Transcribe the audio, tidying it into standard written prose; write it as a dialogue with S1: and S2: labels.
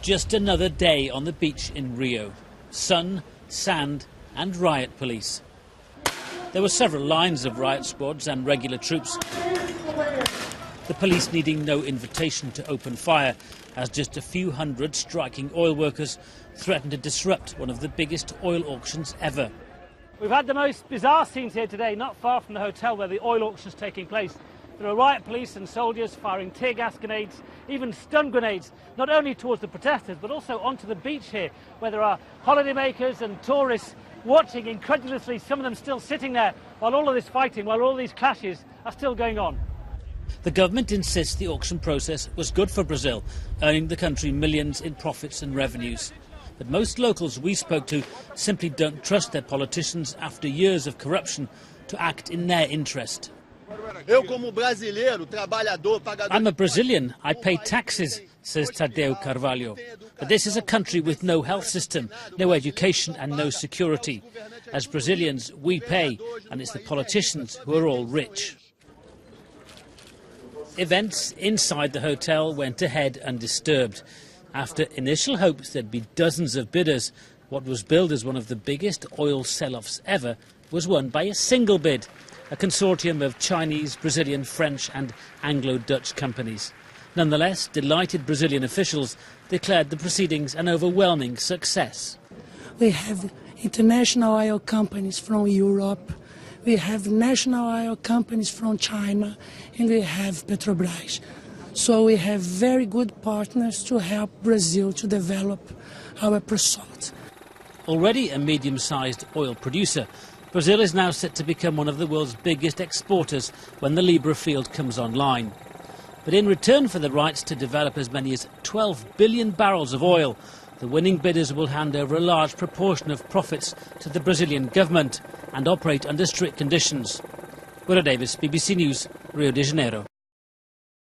S1: just another day on the beach in Rio. Sun, sand and riot police. There were several lines of riot squads and regular troops. The police needing no invitation to open fire, as just a few hundred striking oil workers threatened to disrupt one of the biggest oil auctions ever.
S2: We've had the most bizarre scenes here today, not far from the hotel where the oil auction is taking place. There are riot police and soldiers firing tear gas grenades, even stun grenades, not only towards the protesters but also onto the beach here, where there are holidaymakers and tourists watching incredulously, some of them still sitting there while all of this fighting, while all these clashes are still going on.
S1: The government insists the auction process was good for Brazil, earning the country millions in profits and revenues. But most locals we spoke to simply don't trust their politicians after years of corruption to act in their interest. I'm a Brazilian, I pay taxes, says Tadeu Carvalho. But this is a country with no health system, no education and no security. As Brazilians, we pay, and it's the politicians who are all rich. Events inside the hotel went ahead undisturbed. After initial hopes there'd be dozens of bidders, what was billed as one of the biggest oil sell-offs ever was won by a single bid, a consortium of Chinese, Brazilian, French and Anglo-Dutch companies. Nonetheless, delighted Brazilian officials declared the proceedings an overwhelming success.
S3: We have international oil companies from Europe, we have national oil companies from China, and we have Petrobras. So we have very good partners to help Brazil to develop our pre-salt.
S1: Already a medium-sized oil producer, Brazil is now set to become one of the world's biggest exporters when the Libra field comes online. But in return for the rights to develop as many as 12 billion barrels of oil, the winning bidders will hand over a large proportion of profits to the Brazilian government and operate under strict conditions. Wyre Davies, BBC News, Rio de Janeiro.